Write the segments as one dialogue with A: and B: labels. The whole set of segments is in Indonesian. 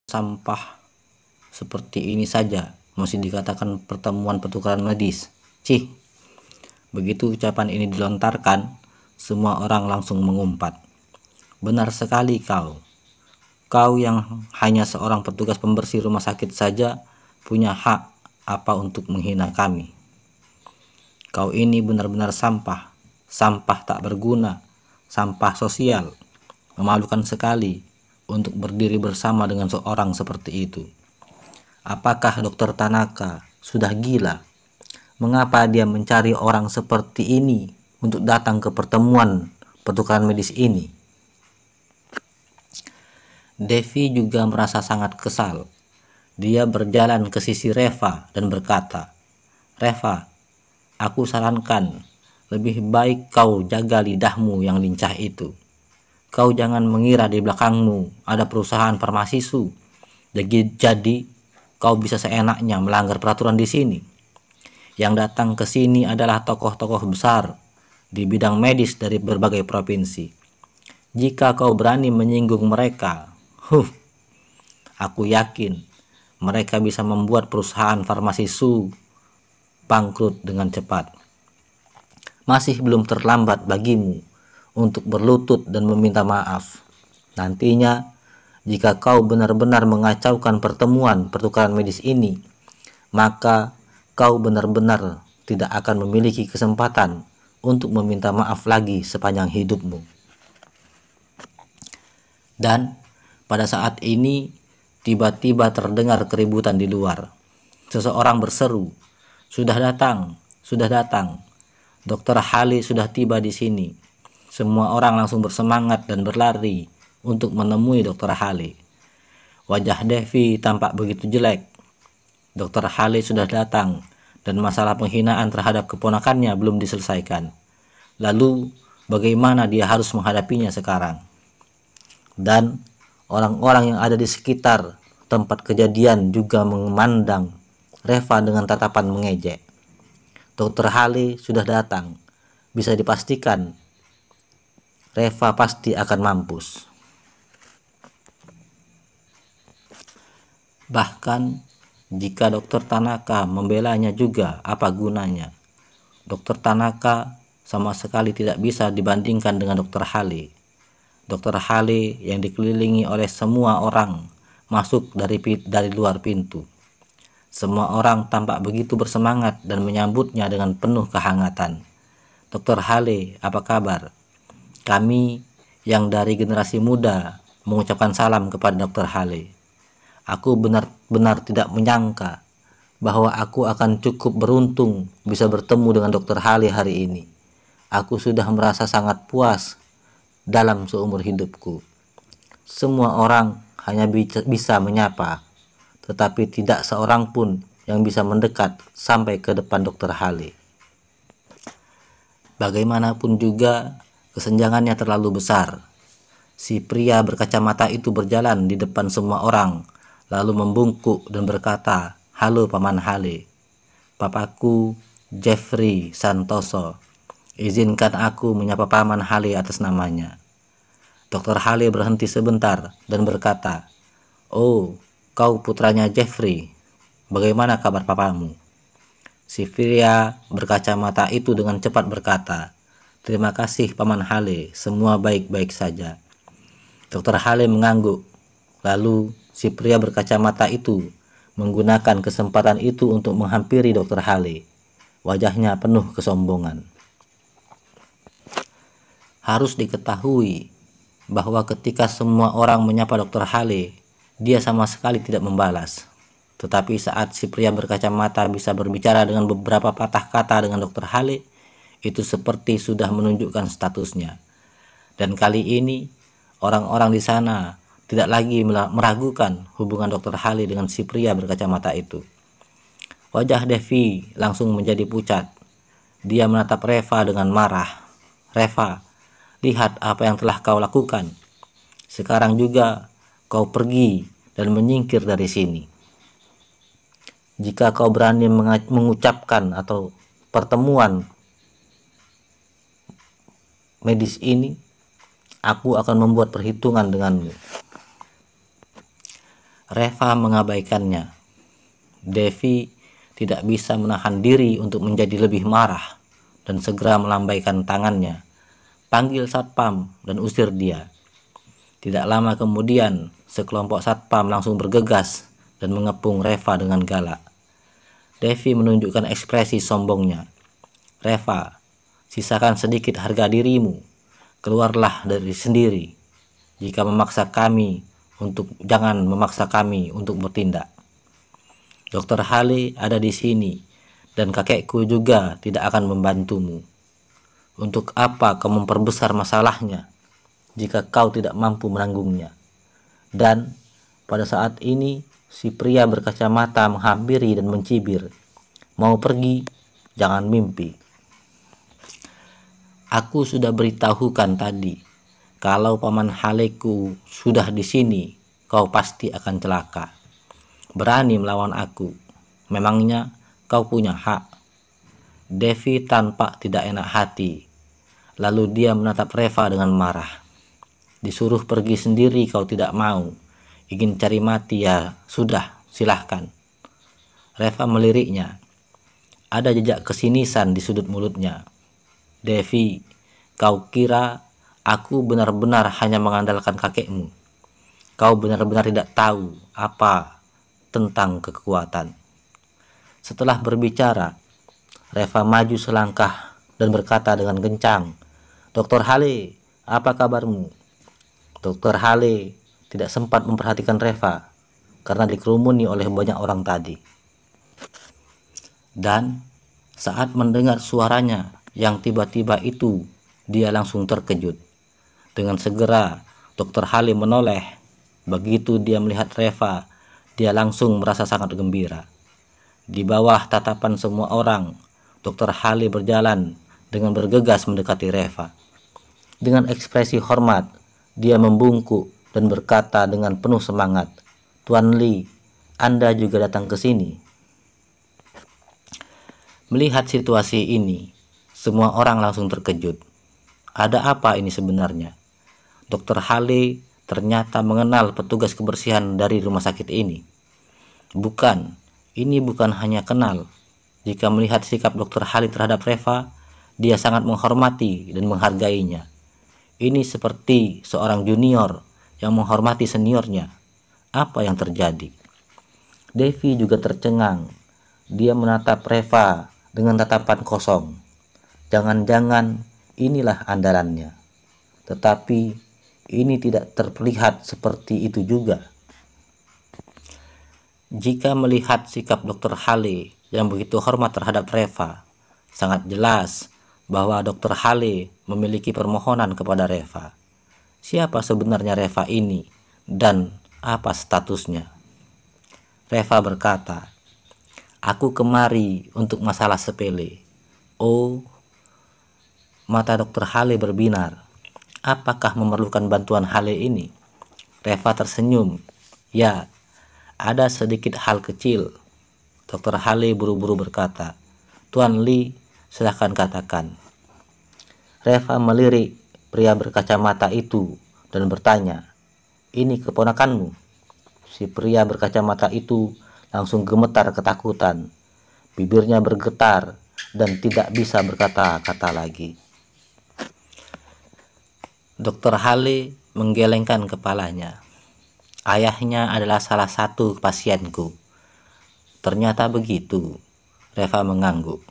A: sampah seperti ini saja masih dikatakan pertemuan pertukaran medis. Cih, begitu ucapan ini dilontarkan, semua orang langsung mengumpat. Benar sekali kau. Kau yang hanya seorang petugas pembersih rumah sakit saja punya hak apa untuk menghina kami. Kau ini benar-benar sampah, sampah tak berguna, sampah sosial. Memalukan sekali untuk berdiri bersama dengan seorang seperti itu. Apakah Dokter Tanaka sudah gila? Mengapa dia mencari orang seperti ini untuk datang ke pertemuan pertukaran medis ini? Devi juga merasa sangat kesal. Dia berjalan ke sisi Reva dan berkata, "Reva, aku sarankan, lebih baik kau jaga lidahmu yang lincah itu. Kau jangan mengira di belakangmu ada perusahaan farmasi su. Jadi kau bisa seenaknya melanggar peraturan di sini. Yang datang ke sini adalah tokoh-tokoh besar di bidang medis dari berbagai provinsi. Jika kau berani menyinggung mereka, aku yakin mereka bisa membuat perusahaan farmasi su bangkrut dengan cepat. Masih belum terlambat bagimu untuk berlutut dan meminta maaf. Nantinya, jika kau benar-benar mengacaukan pertemuan pertukaran medis ini, maka kau benar-benar tidak akan memiliki kesempatan untuk meminta maaf lagi sepanjang hidupmu." Dan pada saat ini, tiba-tiba terdengar keributan di luar. Seseorang berseru, "Sudah datang, sudah datang. Dokter Hale sudah tiba di sini." Semua orang langsung bersemangat dan berlari untuk menemui Dokter Hale. Wajah Devi tampak begitu jelek. Dokter Hale sudah datang dan masalah penghinaan terhadap keponakannya belum diselesaikan. Lalu bagaimana dia harus menghadapinya sekarang? Dan orang-orang yang ada di sekitar tempat kejadian juga memandang Reva dengan tatapan mengejek. Dokter Hale sudah datang. Bisa dipastikan Reva pasti akan mampus. Bahkan jika Dokter Tanaka membelanya juga, apa gunanya? Dokter Tanaka sama sekali tidak bisa dibandingkan dengan Dokter Hale. Dokter Hale yang dikelilingi oleh semua orang masuk dari luar pintu. Semua orang tampak begitu bersemangat dan menyambutnya dengan penuh kehangatan. "Dokter Hale, apa kabar?" Kami yang dari generasi muda mengucapkan salam kepada Dokter Hale. "Aku benar-benar tidak menyangka bahwa aku akan cukup beruntung bisa bertemu dengan Dokter Hale hari ini. Aku sudah merasa sangat puas dalam seumur hidupku. Semua orang hanya bisa menyapa, tetapi tidak seorang pun yang bisa mendekat sampai ke depan Dokter Hale. Bagaimanapun juga, kesenjangannya terlalu besar." Si pria berkacamata itu berjalan di depan semua orang, lalu membungkuk dan berkata, "Halo Paman Hale. Papaku Jeffrey Santoso. Izinkan aku menyapa Paman Hale atas namanya." Dokter Hale berhenti sebentar dan berkata, "Oh, kau putranya Jeffrey. Bagaimana kabar papamu?" Si pria berkacamata itu dengan cepat berkata, "Terima kasih Paman Hale, semua baik-baik saja." Dokter Hale mengangguk. Lalu si pria berkacamata itu menggunakan kesempatan itu untuk menghampiri Dokter Hale. Wajahnya penuh kesombongan. Harus diketahui bahwa ketika semua orang menyapa Dokter Hale, dia sama sekali tidak membalas. Tetapi saat si pria berkacamata bisa berbicara dengan beberapa patah kata dengan Dokter Hale, itu seperti sudah menunjukkan statusnya. Dan kali ini, orang-orang di sana tidak lagi meragukan hubungan Dokter Hale dengan si pria berkacamata itu. Wajah Devi langsung menjadi pucat. Dia menatap Reva dengan marah. "Reva, lihat apa yang telah kau lakukan. Sekarang juga kau pergi dan menyingkir dari sini. Jika kau berani mengucapkan atau pertemuan medis ini, aku akan membuat perhitungan denganmu." Reva mengabaikannya. Devi tidak bisa menahan diri untuk menjadi lebih marah dan segera melambaikan tangannya. Panggil satpam dan usir dia. Tidak lama kemudian, sekelompok satpam langsung bergegas dan mengepung Reva dengan galak. Devi menunjukkan ekspresi sombongnya. Reva, sisakan sedikit harga dirimu. Keluarlah dari sendiri. Jangan memaksa kami untuk bertindak. Dokter Hale ada di sini dan kakekku juga tidak akan membantumu. Untuk apa kau memperbesar masalahnya jika kau tidak mampu menanggungnya? Dan pada saat ini si pria berkacamata menghampiri dan mencibir. Mau pergi? Jangan mimpi. Aku sudah beritahukan tadi, kalau paman Haleku sudah di sini, kau pasti akan celaka. Berani melawan aku, memangnya kau punya hak? Devi tampak tidak enak hati. Lalu dia menatap Reva dengan marah. Disuruh pergi sendiri kau tidak mau. Ingin cari mati ya sudah, silahkan. Reva meliriknya. Ada jejak kesinisan di sudut mulutnya. Devi, kau kira aku benar-benar hanya mengandalkan kakekmu? Kau benar-benar tidak tahu apa tentang kekuatan. Setelah berbicara, Reva maju selangkah dan berkata dengan kencang, Dokter Hale, apa kabarmu? Dokter Hale tidak sempat memperhatikan Reva karena dikerumuni oleh banyak orang tadi. Dan saat mendengar suaranya yang tiba-tiba itu, dia langsung terkejut. Dengan segera, Dokter Hale menoleh. Begitu dia melihat Reva, dia langsung merasa sangat gembira. Di bawah tatapan semua orang, Dokter Hale berjalan dengan bergegas mendekati Reva. Dengan ekspresi hormat, dia membungkuk dan berkata dengan penuh semangat, Tuan Lee, Anda juga datang ke sini. Melihat situasi ini, semua orang langsung terkejut. Ada apa ini sebenarnya? Dokter Hale ternyata mengenal petugas kebersihan dari rumah sakit ini. Ini bukan hanya kenal. Jika melihat sikap Dokter Hale terhadap Reva, dia sangat menghormati dan menghargainya. Ini seperti seorang junior yang menghormati seniornya. Apa yang terjadi? Devi juga tercengang. Dia menatap Reva dengan tatapan kosong. Jangan-jangan inilah andalannya. Tetapi ini tidak terlihat seperti itu juga. Jika melihat sikap Dokter Hale yang begitu hormat terhadap Reva, sangat jelas bahwa Dokter Hale memiliki permohonan kepada Reva. Siapa sebenarnya Reva ini dan apa statusnya? Reva berkata, aku kemari untuk masalah sepele. Oh, mata Dokter Hale berbinar. Apakah memerlukan bantuan Hale ini? Reva tersenyum. Ya, ada sedikit hal kecil. Dokter Hale buru-buru berkata, Tuan Lee, silahkan katakan. Reva melirik pria berkacamata itu dan bertanya, ini keponakanmu? Si pria berkacamata itu langsung gemetar ketakutan. Bibirnya bergetar dan tidak bisa berkata-kata lagi. Dokter Hale menggelengkan kepalanya. Ayahnya adalah salah satu pasienku. Ternyata begitu. Reva mengangguk.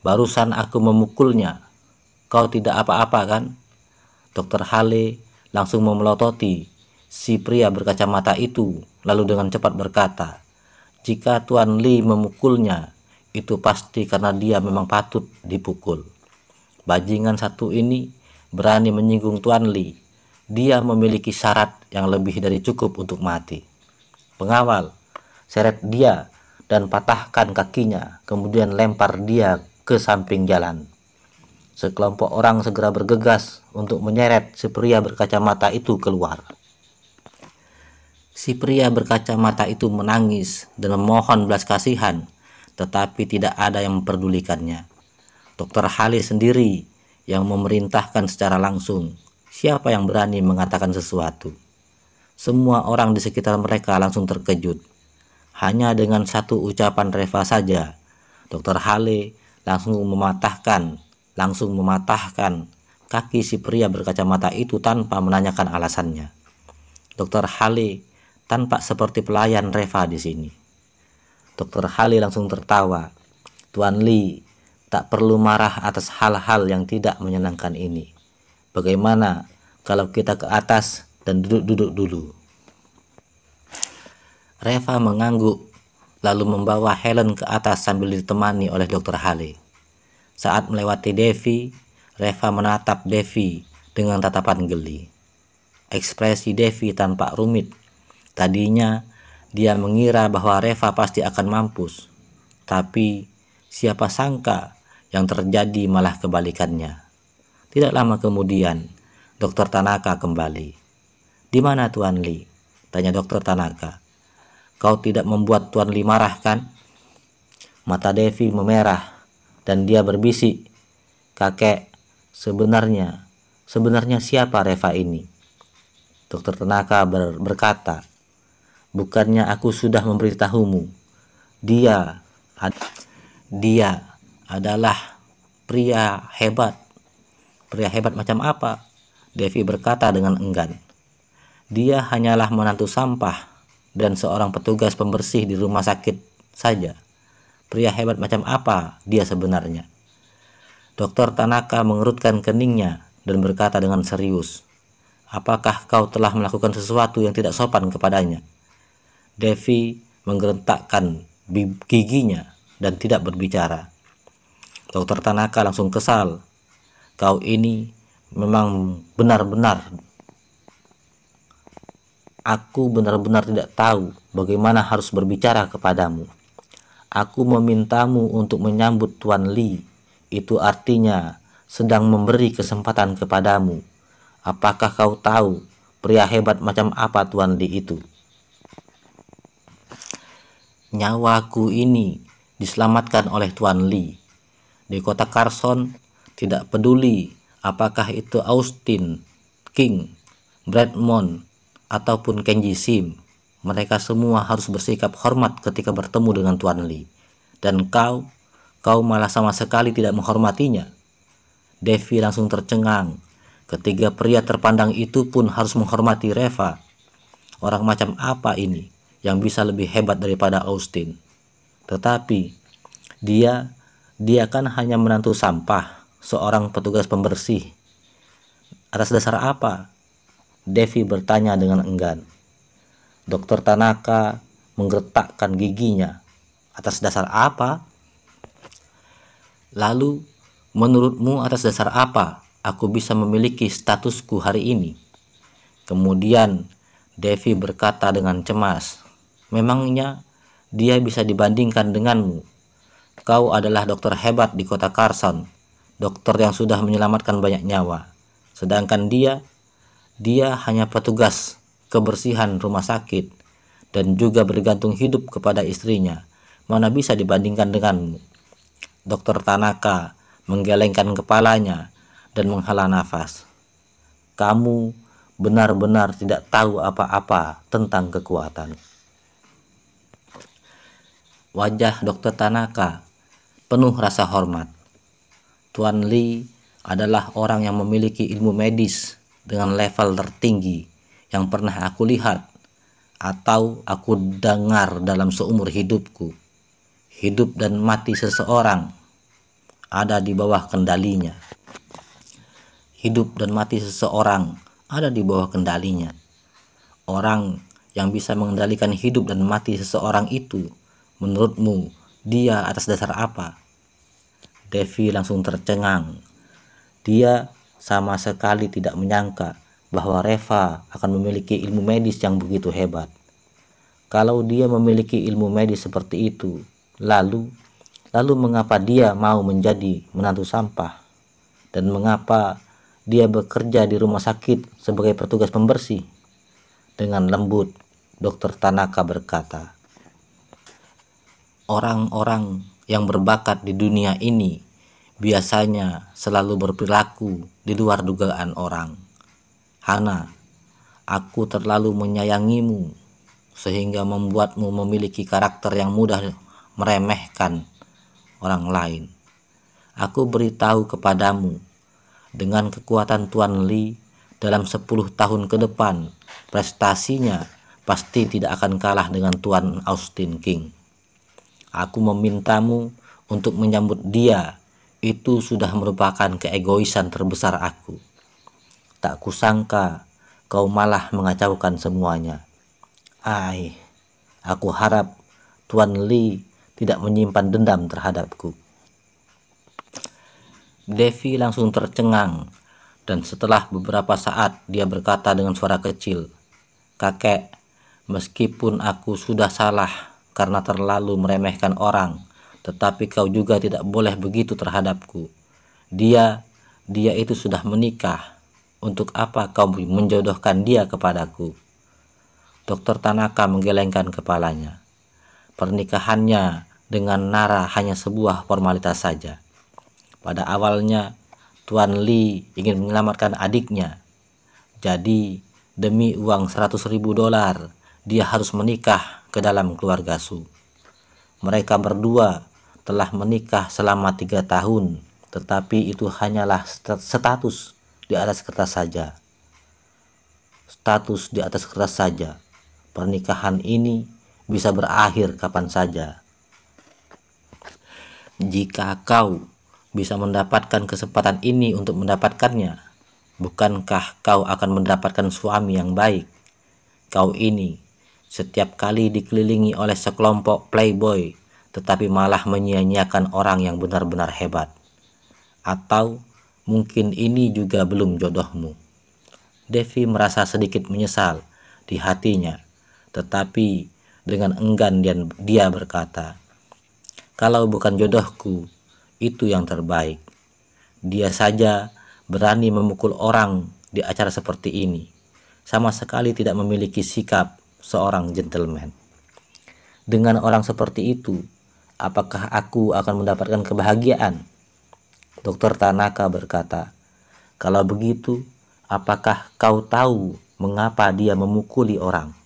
A: Barusan aku memukulnya. Kau tidak apa-apa kan? Dokter Hale langsung memelototi si pria berkacamata itu, lalu dengan cepat berkata, jika Tuan Lee memukulnya, itu pasti karena dia memang patut dipukul. Bajingan satu ini berani menyinggung Tuan Lee. Dia memiliki syarat yang lebih dari cukup untuk mati. Pengawal, seret dia dan patahkan kakinya, kemudian lempar dia ke samping jalan. Sekelompok orang segera bergegas untuk menyeret si pria berkacamata itu keluar. Si pria berkacamata itu menangis dan memohon belas kasihan, tetapi tidak ada yang memperdulikannya. Dokter Hale sendiri yang memerintahkan secara langsung. Siapa yang berani mengatakan sesuatu? Semua orang di sekitar mereka langsung terkejut. Hanya dengan satu ucapan Reva saja, Dr. Hale langsung mematahkan kaki si pria berkacamata itu tanpa menanyakan alasannya. Dr. Hale tampak seperti pelayan Reva di sini. Dr. Hale langsung tertawa. Tuan Lee tak perlu marah atas hal-hal yang tidak menyenangkan ini. Bagaimana kalau kita ke atas dan duduk-duduk dulu? Reva mengangguk lalu membawa Helen ke atas sambil ditemani oleh Dr. Hale. Saat melewati Devi, Reva menatap Devi dengan tatapan geli. Ekspresi Devi tampak rumit. Tadinya dia mengira bahwa Reva pasti akan mampus. Tapi siapa sangka yang terjadi malah kebalikannya. Tidak lama kemudian, Dr. Tanaka kembali. "Di mana Tuan Lee?" tanya Dr. Tanaka. "Kau tidak membuat Tuan Lee marah kan?" Mata Devi memerah dan dia berbisik, "Kakek, sebenarnya siapa Reva ini?" Dr. Tanaka berkata, "Bukannya aku sudah memberitahumu? Dia adalah pria hebat." "Pria hebat macam apa?" Devi berkata dengan enggan. "Dia hanyalah menantu sampah dan seorang petugas pembersih di rumah sakit saja. Pria hebat macam apa dia sebenarnya?" Dr. Tanaka mengerutkan keningnya dan berkata dengan serius, "Apakah kau telah melakukan sesuatu yang tidak sopan kepadanya?" Devi menggerentakkan giginya dan tidak berbicara. Dr. Tanaka langsung kesal. "Kau ini memang aku benar-benar tidak tahu bagaimana harus berbicara kepadamu. Aku memintamu untuk menyambut Tuan Lee. Itu artinya sedang memberi kesempatan kepadamu. Apakah kau tahu pria hebat macam apa Tuan Lee itu?" "Nyawaku ini diselamatkan oleh Tuan Lee. Di kota Carson, tidak peduli apakah itu Austin, King, Bradmont, ataupun Kenji Sim. Mereka semua harus bersikap hormat ketika bertemu dengan Tuan Lee. Dan kau malah sama sekali tidak menghormatinya." Devi langsung tercengang. Ketiga pria terpandang itu pun harus menghormati Reva. Orang macam apa ini yang bisa lebih hebat daripada Austin? Tetapi dia kan hanya menantu sampah, seorang petugas pembersih. Atas dasar apa? Devi bertanya dengan enggan. Dr. Tanaka menggertakkan giginya. Atas dasar apa? "Lalu, menurutmu atas dasar apa aku bisa memiliki statusku hari ini?" Kemudian Devi berkata dengan cemas, "Memangnya dia bisa dibandingkan denganmu? Kau adalah dokter hebat di kota Carson, dokter yang sudah menyelamatkan banyak nyawa. Sedangkan dia hanya petugas kebersihan rumah sakit dan juga bergantung hidup kepada istrinya. Mana bisa dibandingkan denganmu?" Dr. Tanaka menggelengkan kepalanya dan menghela nafas. "Kamu benar-benar tidak tahu apa-apa tentang kekuatan." Wajah Dr. Tanaka penuh rasa hormat. Tuan Lee adalah orang yang memiliki ilmu medis dengan level tertinggi yang pernah aku lihat atau aku dengar dalam seumur hidupku. Hidup dan mati seseorang ada di bawah kendalinya. Hidup dan mati seseorang ada di bawah kendalinya. Orang yang bisa mengendalikan hidup dan mati seseorang itu, menurutmu dia atas dasar apa? Devi langsung tercengang. Dia sama sekali tidak menyangka bahwa Reva akan memiliki ilmu medis yang begitu hebat. Kalau dia memiliki ilmu medis seperti itu, lalu mengapa dia mau menjadi menantu sampah? Dan mengapa dia bekerja di rumah sakit sebagai petugas pembersih? Dengan lembut, Dr. Tanaka berkata, "Orang-orang yang berbakat di dunia ini biasanya selalu berperilaku di luar dugaan orang. Hana, Aku terlalu menyayangimu sehingga membuatmu memiliki karakter yang mudah meremehkan orang lain. Aku beritahu kepadamu, dengan kekuatan Tuan Lee dalam 10 tahun ke depan, prestasinya pasti tidak akan kalah dengan Tuan Austin King. Aku memintamu untuk menyambut dia. Itu sudah merupakan keegoisan terbesar aku. Tak kusangka kau malah mengacaukan semuanya. Aku harap Tuan Lee tidak menyimpan dendam terhadapku. Devi langsung tercengang, dan setelah beberapa saat dia berkata dengan suara kecil, "Kakek, meskipun aku sudah salah karena terlalu meremehkan orang, tetapi kau juga tidak boleh begitu terhadapku. Dia itu sudah menikah. Untuk apa kau menjodohkan dia kepadaku?" Dokter Tanaka menggelengkan kepalanya. Pernikahannya dengan Nara hanya sebuah formalitas saja. Pada awalnya, Tuan Lee ingin menyelamatkan adiknya. Jadi, demi uang $100.000, dia harus menikah ke dalam keluarga Su. Mereka berdua telah menikah selama 3 tahun, tetapi itu hanyalah status di atas kertas saja. Status di atas kertas saja. Pernikahan ini bisa berakhir kapan saja. Jika kau bisa mendapatkan kesempatan ini untuk mendapatkannya, bukankah kau akan mendapatkan suami yang baik? Kau ini setiap kali dikelilingi oleh sekelompok playboy, tetapi malah menyia-nyiakan orang yang benar-benar hebat. Atau mungkin ini juga belum jodohmu. Devi merasa sedikit menyesal di hatinya, tetapi dengan enggan dia berkata, "Kalau bukan jodohku, itu yang terbaik. Dia saja berani memukul orang di acara seperti ini. Sama sekali tidak memiliki sikap seorang gentleman. Dengan orang seperti itu, apakah aku akan mendapatkan kebahagiaan?" Dokter Tanaka berkata, "Kalau begitu, apakah kau tahu mengapa dia memukuli orang?"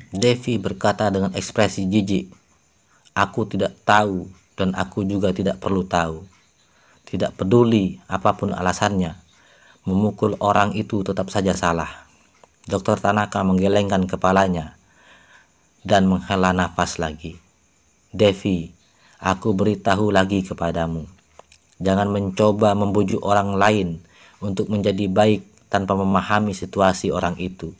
A: Devi berkata dengan ekspresi jijik, "Aku tidak tahu dan aku juga tidak perlu tahu. Tidak peduli apapun alasannya, memukul orang itu tetap saja salah." Dokter Tanaka menggelengkan kepalanya dan menghela nafas lagi. "Devi, aku beritahu lagi kepadamu. Jangan mencoba membujuk orang lain untuk menjadi baik tanpa memahami situasi orang itu.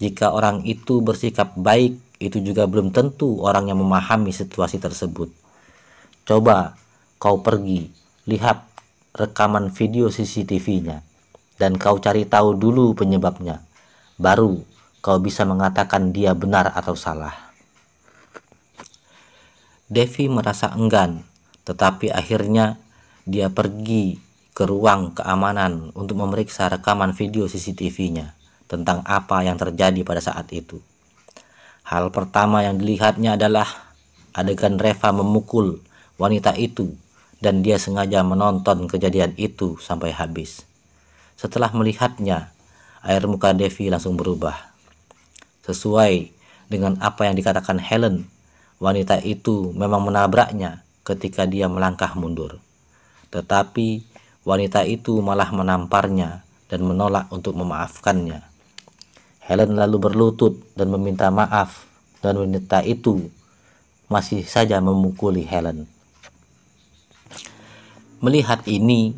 A: Jika orang itu bersikap baik, itu juga belum tentu orang yang memahami situasi tersebut. Coba kau pergi, lihat rekaman video CCTV-nya, dan kau cari tahu dulu penyebabnya. Baru kau bisa mengatakan dia benar atau salah." Devi merasa enggan, tetapi akhirnya dia pergi ke ruang keamanan untuk memeriksa rekaman video CCTV-nya tentang apa yang terjadi pada saat itu. Hal pertama yang dilihatnya adalah adegan Reva memukul wanita itu, dan dia sengaja menonton kejadian itu sampai habis. Setelah melihatnya, air muka Devi langsung berubah. Sesuai dengan apa yang dikatakan Helen, wanita itu memang menabraknya ketika dia melangkah mundur. Tetapi wanita itu malah menamparnya dan menolak untuk memaafkannya. Helen lalu berlutut dan meminta maaf, dan wanita itu masih saja memukuli Helen. Melihat ini,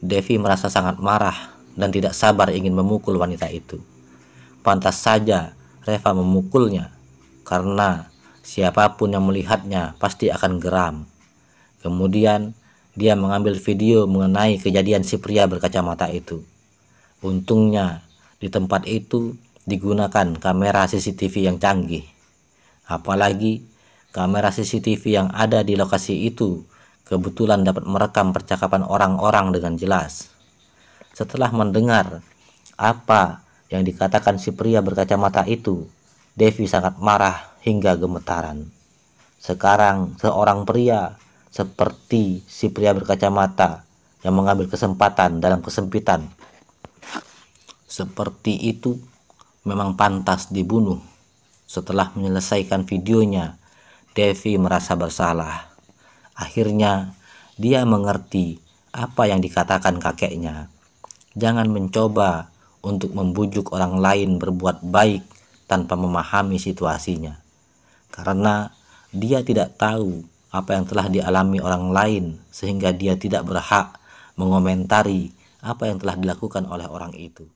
A: Devi merasa sangat marah dan tidak sabar ingin memukul wanita itu. Pantas saja Reva memukulnya, karena siapapun yang melihatnya pasti akan geram. Kemudian dia mengambil video mengenai kejadian si pria berkacamata itu. Untungnya di tempat itu digunakan kamera CCTV yang canggih. Apalagi kamera CCTV yang ada di lokasi itu kebetulan dapat merekam percakapan orang-orang dengan jelas. Setelah mendengar apa yang dikatakan si pria berkacamata itu, Devi sangat marah hingga gemetaran. Sekarang seorang pria seperti si pria berkacamata yang mengambil kesempatan dalam kesempitan seperti itu memang pantas dibunuh. Setelah menyelesaikan videonya, Devi merasa bersalah. Akhirnya dia mengerti apa yang dikatakan kakeknya. Jangan mencoba untuk membujuk orang lain berbuat baik tanpa memahami situasinya, karena dia tidak tahu apa yang telah dialami orang lain, sehingga dia tidak berhak mengomentari apa yang telah dilakukan oleh orang itu.